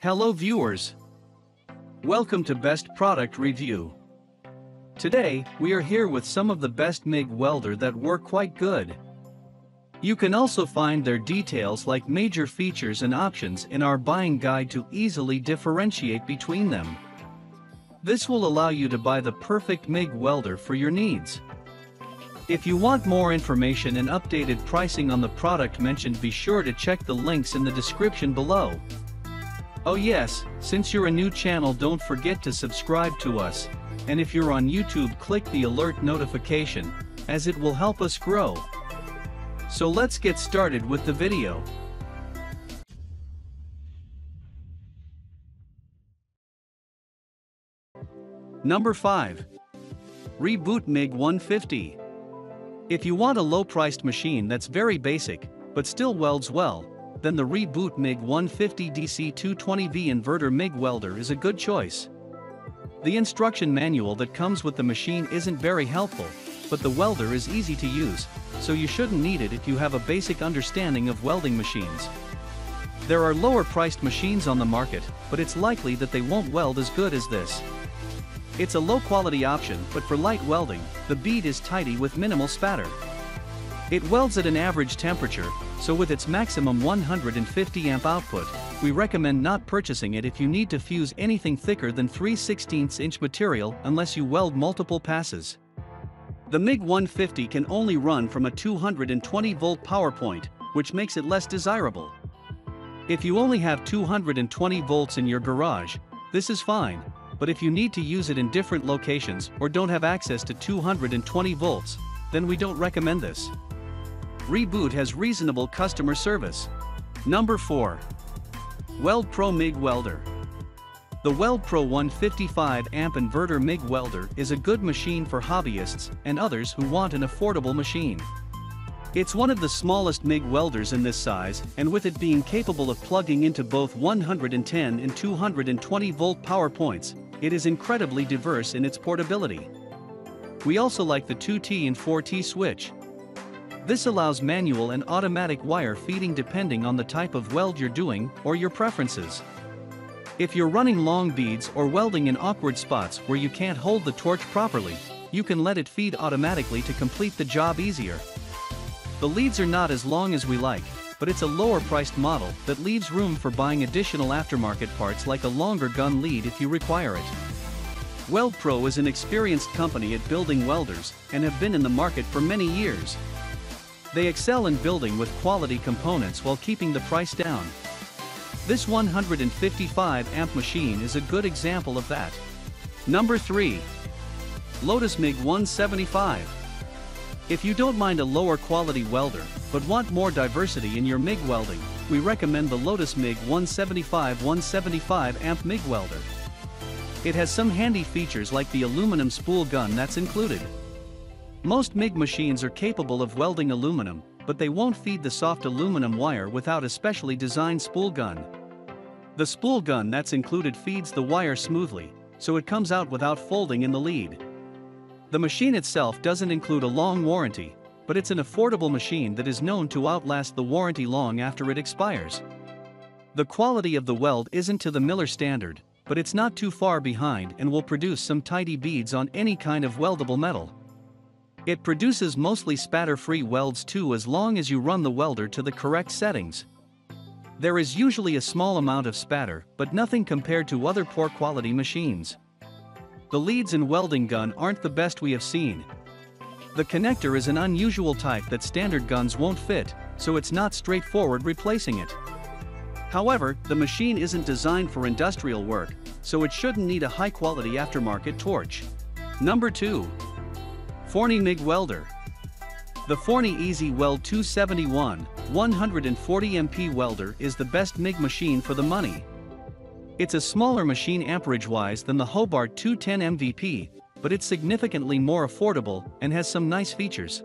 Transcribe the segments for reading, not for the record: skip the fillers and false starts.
Hello viewers. Welcome to Best Product Review. Today, we are here with some of the best MIG welder that work quite good. You can also find their details like major features and options in our buying guide to easily differentiate between them. This will allow you to buy the perfect MIG welder for your needs. If you want more information and updated pricing on the product mentioned, be sure to check the links in the description below. Oh yes, since you're a new channel, don't forget to subscribe to us, and if you're on YouTube, click the alert notification, as it will help us grow. So let's get started with the video. Number 5. Reboot Mig 150. If you want a low-priced machine that's very basic, but still welds well, then the Reboot Mig 150 DC 220V Inverter Mig Welder is a good choice. The instruction manual that comes with the machine isn't very helpful, but the welder is easy to use, so you shouldn't need it if you have a basic understanding of welding machines. There are lower-priced machines on the market, but it's likely that they won't weld as good as this. It's a low-quality option, but for light welding, the bead is tidy with minimal spatter. It welds at an average temperature, so with its maximum 150 amp output, we recommend not purchasing it if you need to fuse anything thicker than 3/16 inch material unless you weld multiple passes. The MIG 150 can only run from a 220 volt power point, which makes it less desirable. If you only have 220 volts in your garage, this is fine, but if you need to use it in different locations or don't have access to 220 volts, then we don't recommend this. Reboot has reasonable customer service. Number 4. WeldPro Mig Welder. The WeldPro 155 amp Inverter Mig Welder is a good machine for hobbyists and others who want an affordable machine. It's one of the smallest MIG welders in this size, and with it being capable of plugging into both 110 and 220 volt power points, it is incredibly diverse in its portability. We also like the 2T and 4T switch. This allows manual and automatic wire feeding depending on the type of weld you're doing or your preferences. If you're running long beads or welding in awkward spots where you can't hold the torch properly, you can let it feed automatically to complete the job easier. The leads are not as long as we like, but it's a lower priced model that leaves room for buying additional aftermarket parts like a longer gun lead if you require it. WeldPro is an experienced company at building welders and have been in the market for many years. They excel in building with quality components while keeping the price down. This 155 amp machine is a good example of that. Number 3. Lotus Mig 175. If you don't mind a lower quality welder, but want more diversity in your MIG welding, we recommend the Lotus Mig 175 amp MIG Welder. It has some handy features like the aluminum spool gun that's included. Most MIG machines are capable of welding aluminum, but they won't feed the soft aluminum wire without a specially designed spool gun. The spool gun that's included feeds the wire smoothly, so it comes out without folding in the lead. The machine itself doesn't include a long warranty, but it's an affordable machine that is known to outlast the warranty long after it expires. The quality of the weld isn't to the Miller standard, but it's not too far behind and will produce some tidy beads on any kind of weldable metal. It produces mostly spatter-free welds too as long as you run the welder to the correct settings. There is usually a small amount of spatter, but nothing compared to other poor quality machines. The leads in welding gun aren't the best we have seen. The connector is an unusual type that standard guns won't fit, so it's not straightforward replacing it. However, the machine isn't designed for industrial work, so it shouldn't need a high-quality aftermarket torch. Number 2. Forney Mig Welder. The Forney Easy Weld 271 140 MP welder is the best MIG machine for the money. It's a smaller machine amperage-wise than the Hobart 210 MVP, but it's significantly more affordable and has some nice features.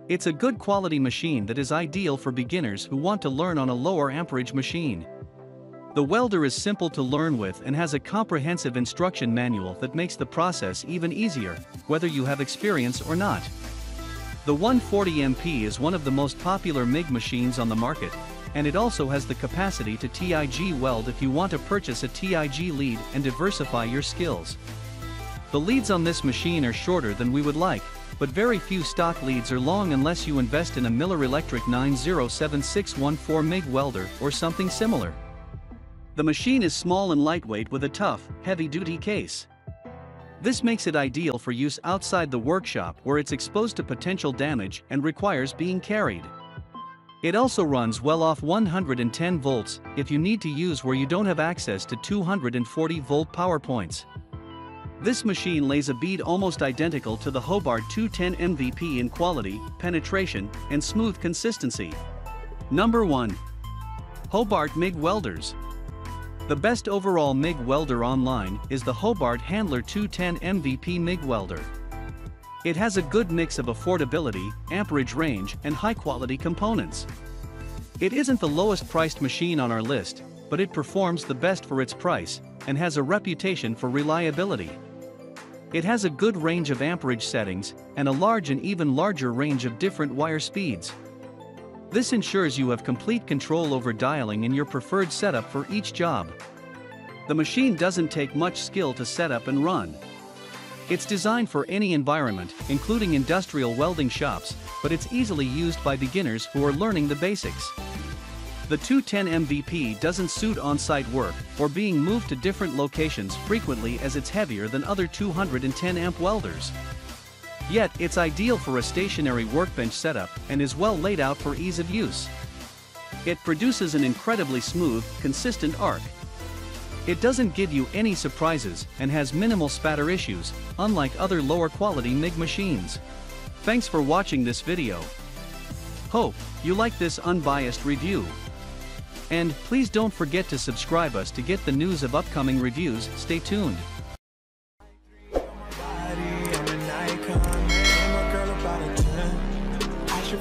It's a good quality machine that is ideal for beginners who want to learn on a lower amperage machine. The welder is simple to learn with and has a comprehensive instruction manual that makes the process even easier, whether you have experience or not. The 140 MP is one of the most popular MIG machines on the market, and it also has the capacity to TIG weld if you want to purchase a TIG lead and diversify your skills. The leads on this machine are shorter than we would like, but very few stock leads are long unless you invest in a Miller Electric 907614 MIG welder or something similar. The machine is small and lightweight with a tough, heavy-duty case. This makes it ideal for use outside the workshop where it's exposed to potential damage and requires being carried. It also runs well off 110 volts if you need to use where you don't have access to 240 volt power points. This machine lays a bead almost identical to the Hobart 210 MVP in quality, penetration, and smooth consistency. Number 1. Hobart Mig Welders. The best overall MIG welder online is the Hobart Handler 210 MVP MIG Welder. It has a good mix of affordability, amperage range, and high-quality components. It isn't the lowest priced machine on our list, but it performs the best for its price, and has a reputation for reliability. It has a good range of amperage settings, and a large and even larger range of different wire speeds. This ensures you have complete control over dialing in your preferred setup for each job. The machine doesn't take much skill to set up and run. It's designed for any environment, including industrial welding shops, but it's easily used by beginners who are learning the basics. The 210 MVP doesn't suit on-site work or being moved to different locations frequently as it's heavier than other 210 amp welders. Yet, it's ideal for a stationary workbench setup and is well laid out for ease of use. It produces an incredibly smooth, consistent arc. It doesn't give you any surprises and has minimal spatter issues, unlike other lower quality MIG machines. Thanks for watching this video. Hope you like this unbiased review. And please don't forget to subscribe us to get the news of upcoming reviews. Stay tuned.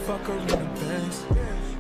Fuck her in the Benz.